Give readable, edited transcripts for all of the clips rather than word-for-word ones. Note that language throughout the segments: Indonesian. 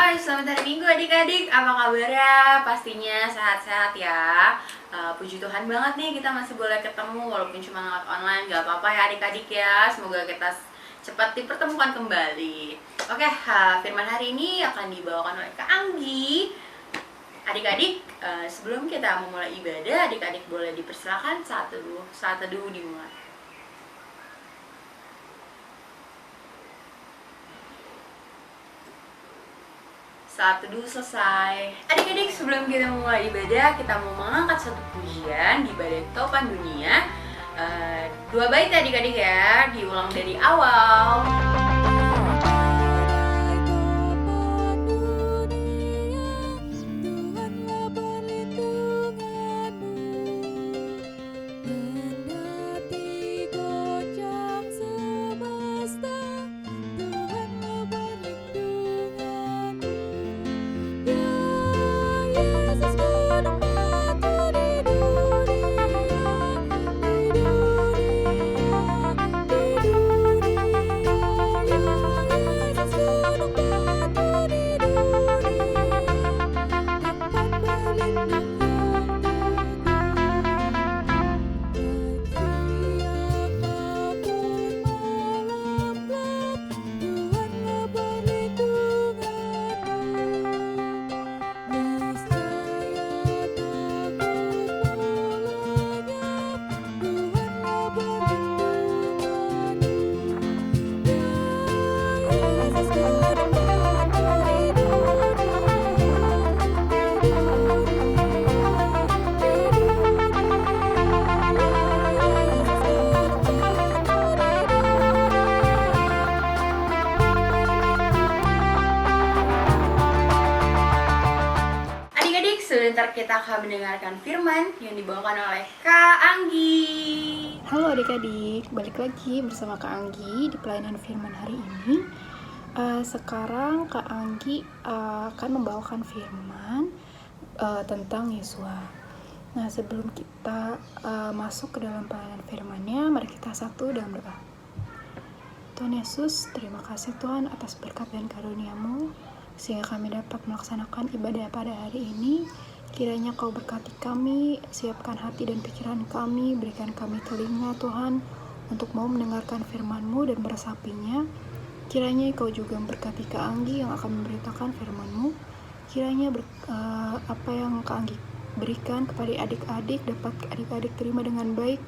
Hai, selamat hari Minggu adik-adik. Apa kabarnya? Pastinya sehat-sehat ya. Puji Tuhan banget nih kita masih boleh ketemu walaupun cuma lewat online. Gak apa-apa ya adik-adik ya. Semoga kita cepat dipertemukan kembali. Oke, firman hari ini akan dibawakan oleh Kak Anggi. Adik-adik, sebelum kita memulai ibadah, adik-adik boleh dipersilakan saat teduh dimulai. Saat teduh selesai. Adik-adik, sebelum kita mulai ibadah, kita mau mengangkat satu pujian di Badai Topan Dunia. 2 bait adik-adik ya, diulang dari awal. Sebentar kita akan mendengarkan firman yang dibawakan oleh Kak Anggi. Halo adik-adik, balik lagi bersama Kak Anggi di pelayanan firman hari ini. Sekarang Kak Anggi akan membawakan firman tentang Yosua. Nah, sebelum kita masuk ke dalam pelayanan firman-Nya, mari kita satu dalam doa. Tuhan Yesus, terima kasih Tuhan atas berkat dan karunia-Mu sehingga kami dapat melaksanakan ibadah pada hari ini. Kiranya Kau berkati kami, siapkan hati dan pikiran kami, berikan kami telinga Tuhan untuk mau mendengarkan firman-Mu dan meresapinya. Kiranya Kau juga memberkati Kak Anggi yang akan memberitakan firman-Mu. Kiranya apa yang Kak Anggi berikan kepada adik-adik dapat adik-adik terima dengan baik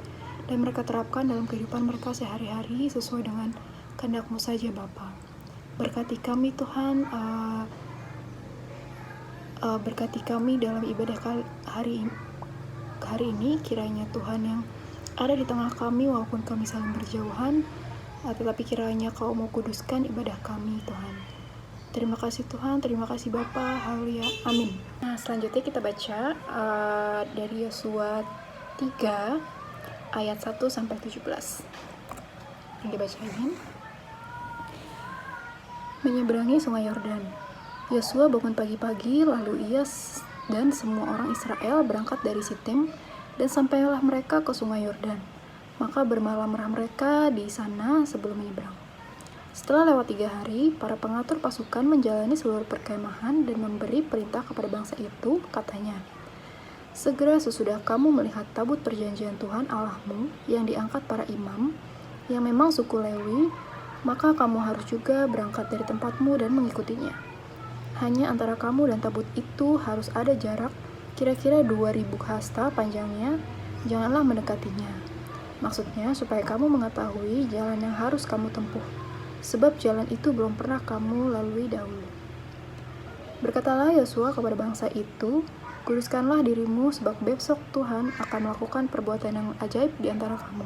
dan mereka terapkan dalam kehidupan mereka sehari-hari sesuai dengan kehendak-Mu saja Bapa. Berkati kami Tuhan, berkati kami dalam ibadah hari ini. Kiranya Tuhan yang ada di tengah kami walaupun kami saling berjauhan, tetapi kiranya Kau mau kuduskan ibadah kami Tuhan. Terima kasih Tuhan, terima kasih Bapa, haleluya, amin. Nah, selanjutnya kita baca dari Yosua 3 ayat 1-17 yang dibacain. Menyeberangi sungai Yordan. Yosua bangun pagi-pagi, lalu ia dan semua orang Israel berangkat dari Sitim, dan sampailah mereka ke sungai Yordan. Maka bermalamlah mereka di sana sebelum menyeberang. Setelah lewat 3 hari, para pengatur pasukan menjalani seluruh perkemahan dan memberi perintah kepada bangsa itu, katanya, segera sesudah kamu melihat tabut perjanjian Tuhan Allahmu yang diangkat para imam, yang memang suku Lewi, maka kamu harus juga berangkat dari tempatmu dan mengikutinya. Hanya antara kamu dan tabut itu harus ada jarak kira-kira 2000 hasta panjangnya, janganlah mendekatinya. Maksudnya supaya kamu mengetahui jalan yang harus kamu tempuh, sebab jalan itu belum pernah kamu lalui dahulu. Berkatalah Yosua kepada bangsa itu, kuduskanlah dirimu sebab besok Tuhan akan melakukan perbuatan yang ajaib di antara kamu.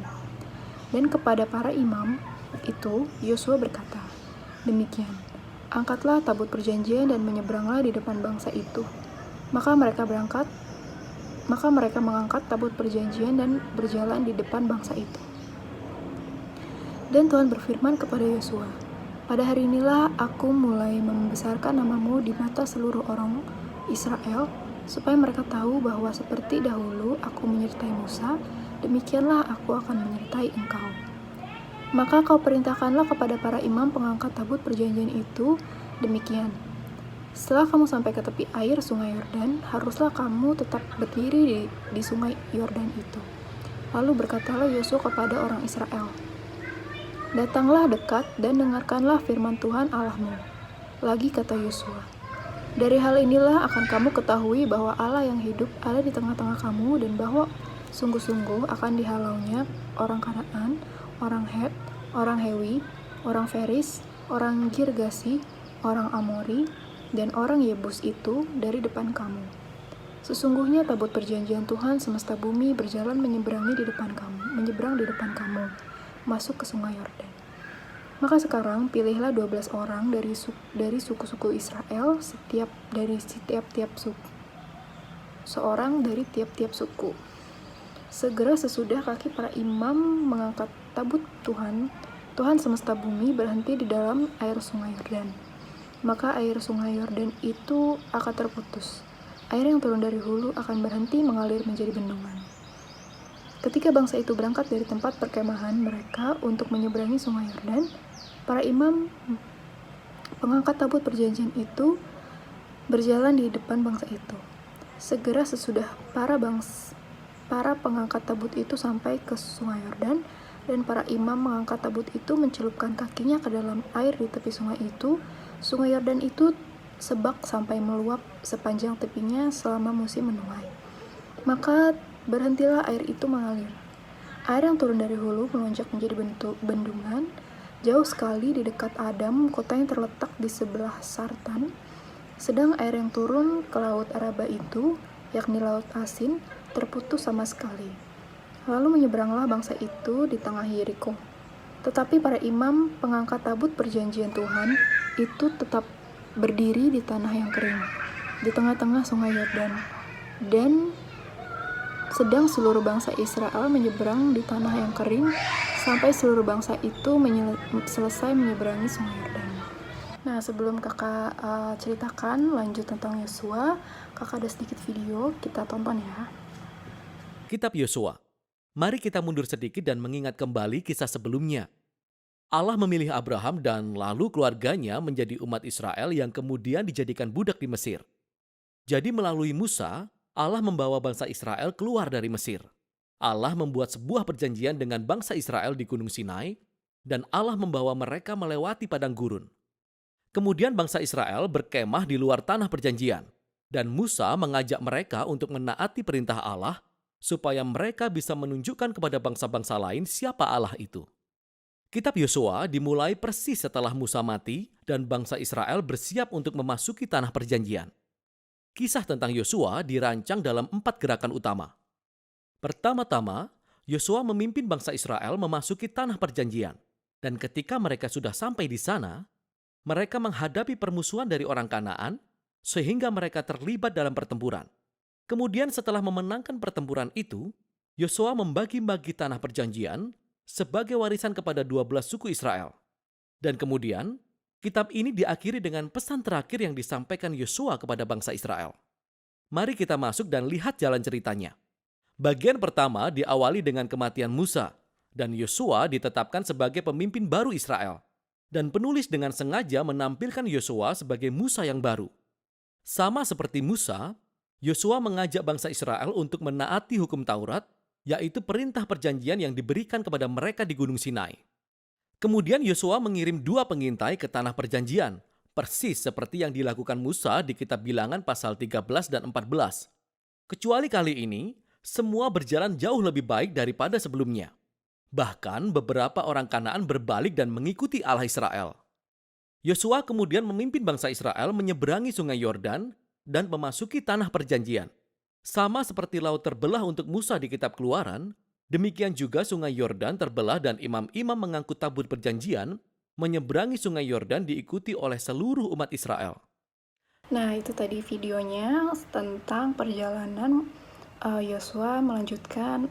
Dan kepada para imam itu Yosua berkata, demikian, angkatlah tabut perjanjian dan menyeberanglah di depan bangsa itu. Maka mereka mengangkat tabut perjanjian dan berjalan di depan bangsa itu. Dan Tuhan berfirman kepada Yosua, pada hari inilah aku mulai membesarkan namamu di mata seluruh orang Israel, supaya mereka tahu bahwa seperti dahulu aku menyertai Musa, demikianlah aku akan menyertai engkau. Maka kau perintahkanlah kepada para imam pengangkat tabut perjanjian itu, demikian. Setelah kamu sampai ke tepi air sungai Yordan, haruslah kamu tetap berdiri di sungai Yordan itu. Lalu berkatalah Yosua kepada orang Israel, "Datanglah dekat dan dengarkanlah firman Tuhan Allahmu." Lagi kata Yosua, "Dari hal inilah akan kamu ketahui bahwa Allah yang hidup ada di tengah-tengah kamu dan bahwa sungguh-sungguh akan dihalaunya orang Kanaan, orang Het, orang Hewi, orang Feris, orang Girgasi, orang Amori, dan orang Yebus itu dari depan kamu. Sesungguhnya tabut perjanjian Tuhan semesta bumi berjalan menyeberang di depan kamu, masuk ke sungai Yordan. Maka sekarang pilihlah 12 orang dari suku-suku Israel, dari tiap suku, seorang dari tiap-tiap suku. Segera sesudah kaki para imam mengangkat tabut Tuhan semesta bumi berhenti di dalam air sungai Yordan. Maka air sungai Yordan itu akan terputus. Air yang turun dari hulu akan berhenti mengalir menjadi bendungan. Ketika bangsa itu berangkat dari tempat perkemahan mereka untuk menyeberangi sungai Yordan, para imam pengangkat tabut perjanjian itu berjalan di depan bangsa itu. Segera sesudah para pengangkat tabut itu sampai ke sungai Yordan, dan para imam mengangkat tabut itu mencelupkan kakinya ke dalam air di tepi sungai itu. Sungai Yordan itu sebak sampai meluap sepanjang tepinya selama musim menuai. Maka berhentilah air itu mengalir. Air yang turun dari hulu melonjak menjadi bendungan, jauh sekali di dekat Adam, kota yang terletak di sebelah Sartan. Sedang air yang turun ke laut Araba itu, yakni laut asin, terputus sama sekali. Lalu menyeberanglah bangsa itu di tengah Yeriko. Tetapi para imam pengangkat tabut perjanjian Tuhan itu tetap berdiri di tanah yang kering, di tengah-tengah sungai Yordan. Dan sedang seluruh bangsa Israel menyeberang di tanah yang kering, sampai seluruh bangsa itu selesai menyeberangi sungai Yordan. Nah, sebelum kakak ceritakan lanjut tentang Yosua, kakak ada sedikit video, kita tonton ya. Kitab Yosua. Mari kita mundur sedikit dan mengingat kembali kisah sebelumnya. Allah memilih Abraham dan lalu keluarganya menjadi umat Israel yang kemudian dijadikan budak di Mesir. Jadi melalui Musa, Allah membawa bangsa Israel keluar dari Mesir. Allah membuat sebuah perjanjian dengan bangsa Israel di Gunung Sinai, dan Allah membawa mereka melewati padang gurun. Kemudian bangsa Israel berkemah di luar tanah perjanjian, dan Musa mengajak mereka untuk menaati perintah Allah, supaya mereka bisa menunjukkan kepada bangsa-bangsa lain siapa Allah itu. Kitab Yosua dimulai persis setelah Musa mati dan bangsa Israel bersiap untuk memasuki tanah perjanjian. Kisah tentang Yosua dirancang dalam 4 gerakan utama. Pertama-tama, Yosua memimpin bangsa Israel memasuki tanah perjanjian, dan ketika mereka sudah sampai di sana, mereka menghadapi permusuhan dari orang Kanaan, sehingga mereka terlibat dalam pertempuran. Kemudian setelah memenangkan pertempuran itu, Yosua membagi-bagi tanah perjanjian sebagai warisan kepada 12 suku Israel. Dan kemudian, kitab ini diakhiri dengan pesan terakhir yang disampaikan Yosua kepada bangsa Israel. Mari kita masuk dan lihat jalan ceritanya. Bagian pertama diawali dengan kematian Musa, dan Yosua ditetapkan sebagai pemimpin baru Israel. Dan penulis dengan sengaja menampilkan Yosua sebagai Musa yang baru. Sama seperti Musa, Yosua mengajak bangsa Israel untuk menaati hukum Taurat, yaitu perintah perjanjian yang diberikan kepada mereka di Gunung Sinai. Kemudian Yosua mengirim 2 pengintai ke tanah perjanjian, persis seperti yang dilakukan Musa di kitab Bilangan pasal 13 dan 14. Kecuali kali ini, semua berjalan jauh lebih baik daripada sebelumnya. Bahkan beberapa orang Kanaan berbalik dan mengikuti Allah Israel. Yosua kemudian memimpin bangsa Israel menyeberangi sungai Yordan dan memasuki tanah perjanjian. Sama seperti laut terbelah untuk Musa di kitab Keluaran, demikian juga sungai Yordan terbelah dan imam-imam mengangkut tabut perjanjian menyeberangi sungai Yordan diikuti oleh seluruh umat Israel. Nah, itu tadi videonya tentang perjalanan Yosua melanjutkan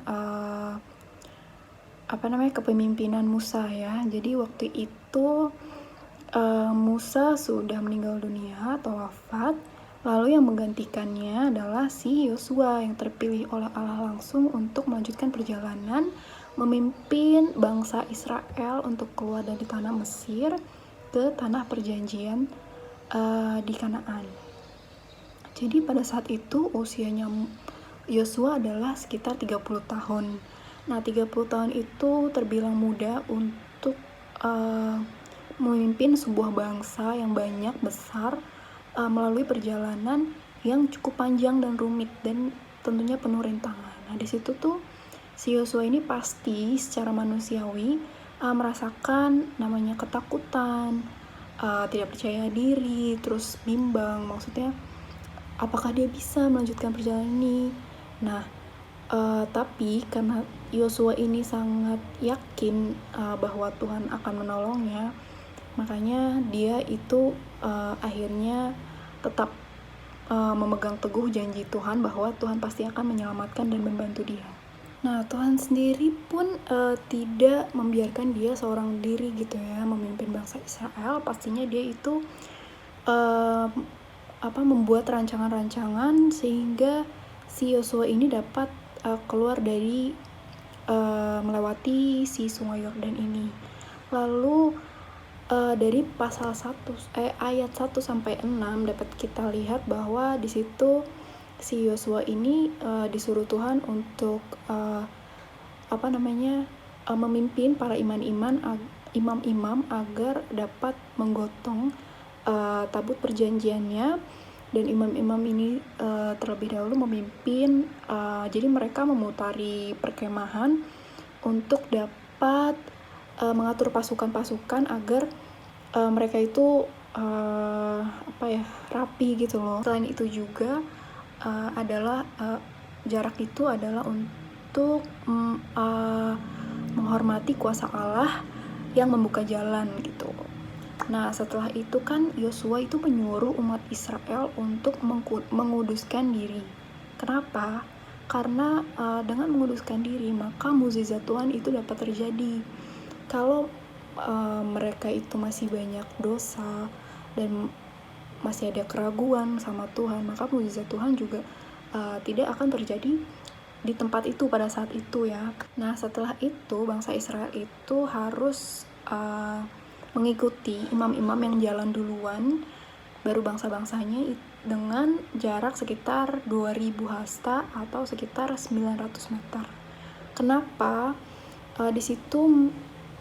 kepemimpinan Musa ya. Jadi waktu itu Musa sudah meninggal dunia atau wafat. Lalu yang menggantikannya adalah si Yosua yang terpilih oleh Allah langsung untuk melanjutkan perjalanan memimpin bangsa Israel untuk keluar dari tanah Mesir ke tanah perjanjian di Kanaan. Jadi pada saat itu usianya Yosua adalah sekitar 30 tahun. Nah, 30 tahun itu terbilang muda untuk memimpin sebuah bangsa yang banyak, besar, melalui perjalanan yang cukup panjang dan rumit dan tentunya penuh rintangan. Nah, di situ tuh si Yosua ini pasti secara manusiawi merasakan namanya ketakutan, tidak percaya diri, terus bimbang, maksudnya apakah dia bisa melanjutkan perjalanan ini. Nah, tapi karena Yosua ini sangat yakin bahwa Tuhan akan menolongnya, makanya dia itu akhirnya tetap memegang teguh janji Tuhan bahwa Tuhan pasti akan menyelamatkan dan membantu dia. Nah, Tuhan sendiri pun tidak membiarkan dia seorang diri gitu ya memimpin bangsa Israel. Pastinya dia itu membuat rancangan-rancangan sehingga si Yosua ini dapat keluar dari melewati si sungai Yordan ini. Lalu dari pasal 1 ayat 1 sampai 6 dapat kita lihat bahwa di situ si Yosua ini disuruh Tuhan untuk memimpin para imam-imam agar dapat menggotong tabut perjanjiannya, dan imam-imam ini terlebih dahulu memimpin, jadi mereka memutari perkemahan untuk dapat mengatur pasukan-pasukan agar mereka itu rapi gitu loh. Selain itu juga adalah jarak itu adalah untuk menghormati kuasa Allah yang membuka jalan gitu. Nah, setelah itu kan Yosua itu menyuruh umat Israel untuk menguduskan diri. Kenapa? Karena dengan menguduskan diri, maka mukjizat Tuhan itu dapat terjadi. Kalau mereka itu masih banyak dosa dan masih ada keraguan sama Tuhan, maka mukjizat Tuhan juga tidak akan terjadi di tempat itu pada saat itu ya. Nah, setelah itu bangsa Israel itu harus mengikuti imam-imam yang jalan duluan, baru bangsa-bangsanya dengan jarak sekitar 2000 hasta atau sekitar 900 meter. Kenapa? Di situ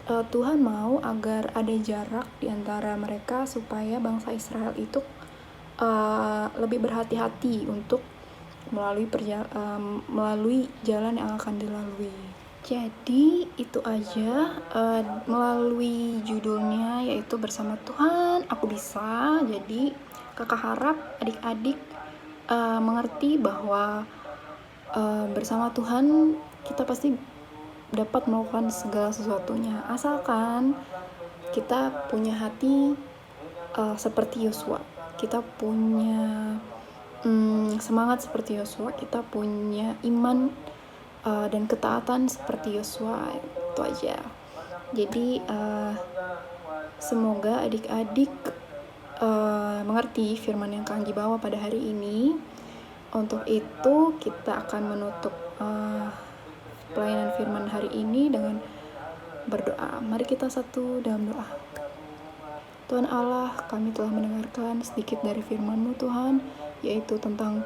Tuhan mau agar ada jarak di antara mereka supaya bangsa Israel itu lebih berhati-hati untuk melalui jalan yang akan dilalui. Jadi itu aja melalui judulnya, yaitu Bersama Tuhan Aku Bisa. Jadi kakak harap adik-adik mengerti bahwa bersama Tuhan kita pasti dapat melakukan segala sesuatunya, asalkan kita punya hati seperti Yosua, kita punya semangat seperti Yosua, kita punya iman dan ketaatan seperti Yosua. Itu aja. Jadi semoga adik-adik mengerti firman yang Kak Anggi bawa pada hari ini. Untuk itu kita akan menutup pelayanan firman hari ini dengan berdoa. Mari kita satu dalam doa. Tuhan Allah, kami telah mendengarkan sedikit dari firman-Mu Tuhan, yaitu tentang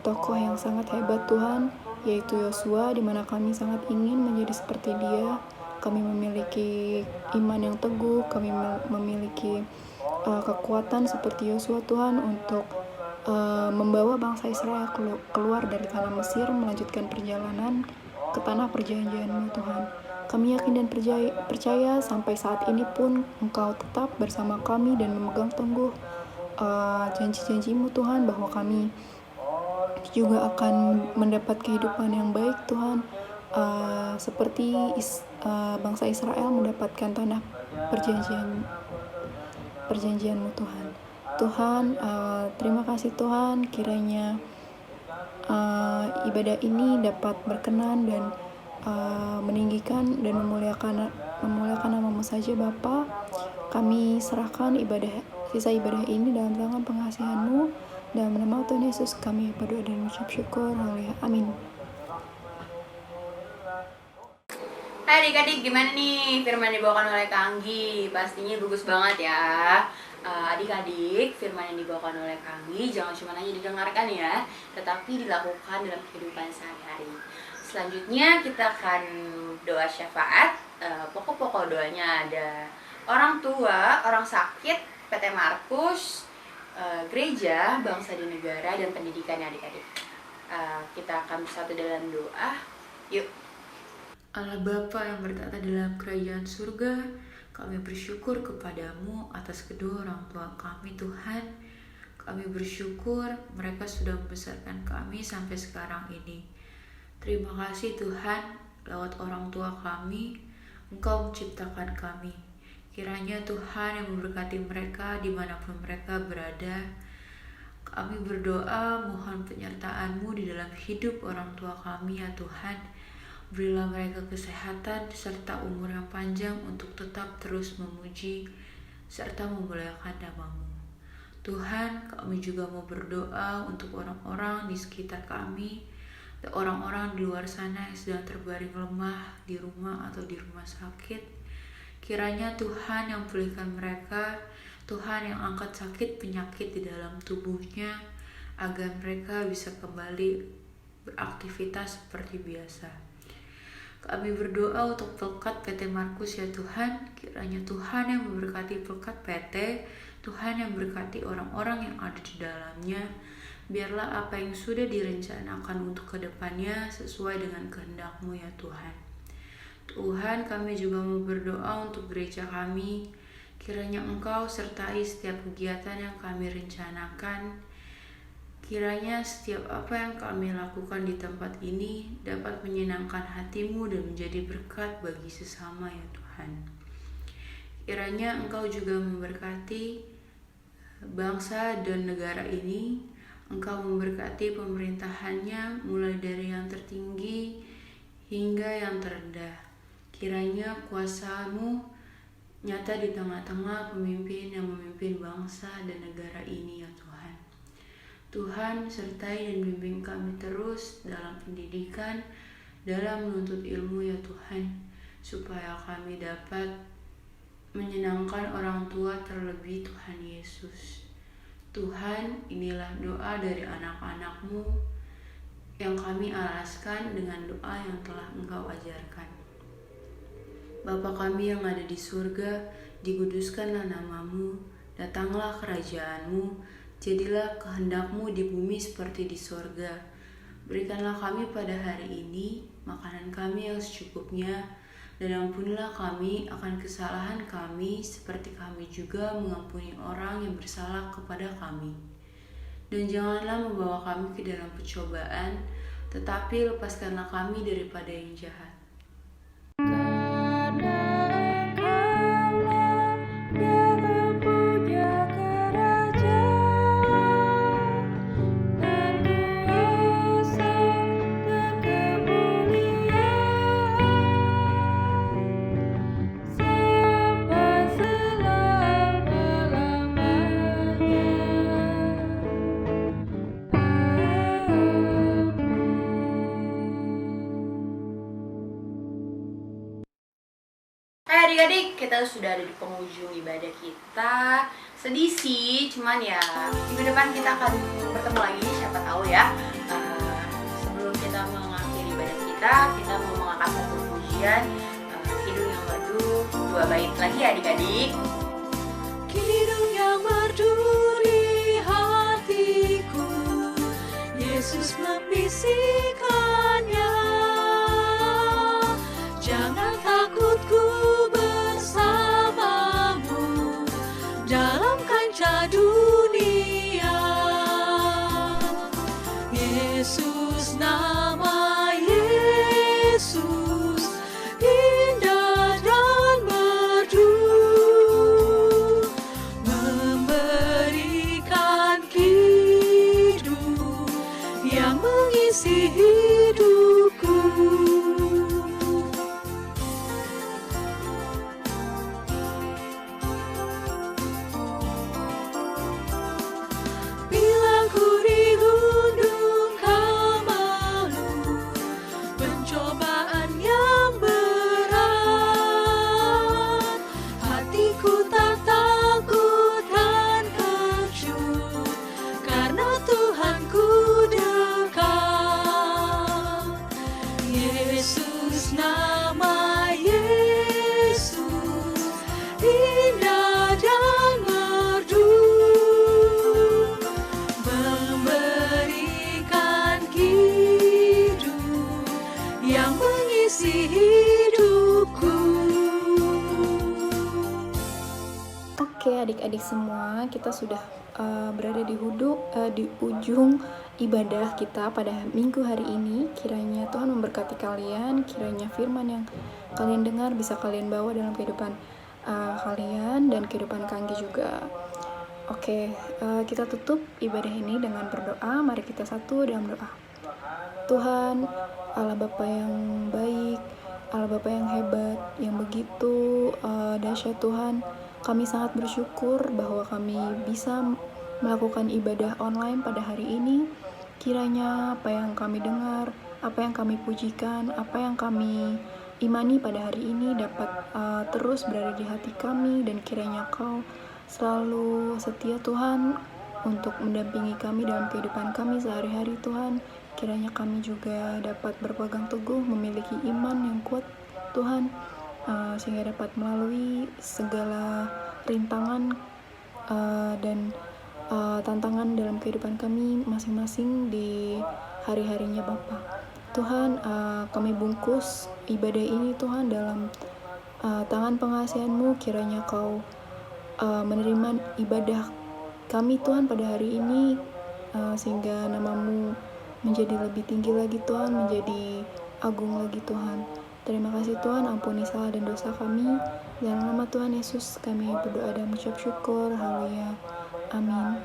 tokoh yang sangat hebat Tuhan, yaitu Yosua, di mana kami sangat ingin menjadi seperti dia. Kami memiliki iman yang teguh, kami memiliki kekuatan seperti Yosua Tuhan untuk membawa bangsa Israel keluar dari tanah Mesir, melanjutkan perjalanan ke tanah perjanjian-Mu Tuhan. Kami yakin dan percaya sampai saat ini pun Engkau tetap bersama kami dan memegang teguh janji-janji-Mu Tuhan, bahwa kami juga akan mendapat kehidupan yang baik Tuhan, seperti bangsa Israel mendapatkan tanah perjanjian-Mu Tuhan. Tuhan, terima kasih Tuhan, kiranya ibadah ini dapat berkenan dan meninggikan dan memuliakan nama-Mu saja Bapa. Kami serahkan sisa ibadah ini dalam tangan pengasihan-Mu. Dalam nama Tuhan Yesus kami berdoa dan mengucap syukur. Haleluya. Amin. Hai adik-adik, gimana nih firman dibawakan oleh Kak Anggi? Pastinya bagus banget ya. Adik-adik, firman yang dibawakan oleh kami jangan cuma hanya didengarkan ya, tetapi dilakukan dalam kehidupan sehari-hari. Selanjutnya kita akan doa syafaat. Pokok-pokok doanya ada orang tua, orang sakit, PT Markus, gereja, bangsa dan negara, dan pendidikan ya adik-adik. Kita akan bersatu dalam doa. Yuk. Allah Bapa yang bertata dalam kerajaan surga, kami bersyukur kepadamu atas kedua orang tua kami Tuhan. Kami bersyukur mereka sudah membesarkan kami sampai sekarang ini. Terima kasih Tuhan, lewat orang tua kami, Engkau menciptakan kami. Kiranya Tuhan yang memberkati mereka dimanapun mereka berada. Kami berdoa mohon penyertaan-Mu di dalam hidup orang tua kami ya Tuhan. Berilah mereka kesehatan serta umur yang panjang untuk tetap terus memuji serta memuliakan nama-Mu. Tuhan, kami juga mau berdoa untuk orang-orang di sekitar kami, orang-orang di luar sana yang sedang terbaring lemah di rumah atau di rumah sakit. Kiranya Tuhan yang pulihkan mereka, Tuhan yang angkat sakit penyakit di dalam tubuhnya, agar mereka bisa kembali beraktivitas seperti biasa. Kami berdoa untuk Pelkat PT Markus ya Tuhan. Kiranya Tuhan yang memberkati Pelkat PT, Tuhan yang berkati orang-orang yang ada di dalamnya. Biarlah apa yang sudah direncanakan untuk kedepannya sesuai dengan kehendak-Mu ya Tuhan. Tuhan, kami juga mau berdoa untuk gereja kami. Kiranya Engkau sertai setiap kegiatan yang kami rencanakan. Kiranya setiap apa yang kami lakukan di tempat ini dapat menyenangkan hati-Mu dan menjadi berkat bagi sesama ya Tuhan. Kiranya Engkau juga memberkati bangsa dan negara ini. Engkau memberkati pemerintahannya mulai dari yang tertinggi hingga yang terendah. Kiranya kuasa-Mu nyata di tengah-tengah pemimpin yang memimpin bangsa dan negara ini ya Tuhan. Tuhan, sertai dan bimbing kami terus dalam pendidikan, dalam menuntut ilmu ya Tuhan, supaya kami dapat menyenangkan orang tua terlebih Tuhan Yesus. Tuhan, inilah doa dari anak-anak-Mu yang kami alaskan dengan doa yang telah Engkau ajarkan. Bapa kami yang ada di surga, dikuduskanlah nama-Mu, datanglah kerajaan-Mu, jadilah kehendak-Mu di bumi seperti di surga. Berikanlah kami pada hari ini makanan kami yang secukupnya, dan ampunilah kami akan kesalahan kami seperti kami juga mengampuni orang yang bersalah kepada kami. Dan janganlah membawa kami ke dalam pencobaan, tetapi lepaskanlah kami daripada yang jahat. Hai adik-adik, kita sudah ada di penghujung ibadah kita. Sedih sih, cuman ya minggu depan kita akan bertemu lagi, siapa tahu ya. Sebelum kita mengakhiri ibadah kita mau mengangkat satu pujian, Kidung yang Merdu 2 bait lagi ya adik-adik. Kidung yang merdu di hatiku, Yesus membisikkannya. Jangan takut, ku bersamamu dalam kancah dunia. Yesus, nama Yesus, indah dan merdu, memberikan kidung yang mengisi hidupku. Bila ku dirundung kemalu, pencobaan yang berat, hatiku tak takut kita sudah berada di ujung ibadah kita pada minggu hari ini. Kiranya Tuhan memberkati kalian, kiranya firman yang kalian dengar bisa kalian bawa dalam kehidupan kalian dan kehidupan Kanggi juga. Oke, kita tutup ibadah ini dengan berdoa. Mari kita satu dalam doa. Tuhan, Allah Bapa yang baik, Allah Bapa yang hebat, yang begitu dahsyat Tuhan, kami sangat bersyukur bahwa kami bisa melakukan ibadah online pada hari ini. Kiranya apa yang kami dengar, apa yang kami pujikan, apa yang kami imani pada hari ini dapat terus berada di hati kami, dan kiranya Kau selalu setia Tuhan untuk mendampingi kami dalam kehidupan kami sehari-hari Tuhan. Kiranya kami juga dapat berpegang teguh, memiliki iman yang kuat Tuhan, sehingga dapat melalui segala rintangan dan tantangan dalam kehidupan kami masing-masing di hari-harinya Bapa. Tuhan, kami bungkus ibadah ini Tuhan dalam tangan pengasihan-Mu. Kiranya Kau menerima ibadah kami Tuhan pada hari ini, sehingga nama-Mu menjadi lebih tinggi lagi Tuhan, menjadi agung lagi Tuhan. Terima kasih Tuhan, ampuni salah dan dosa kami. Dalam nama Tuhan Yesus kami berdoa dan mengucap syukur. Haleluya. Amin.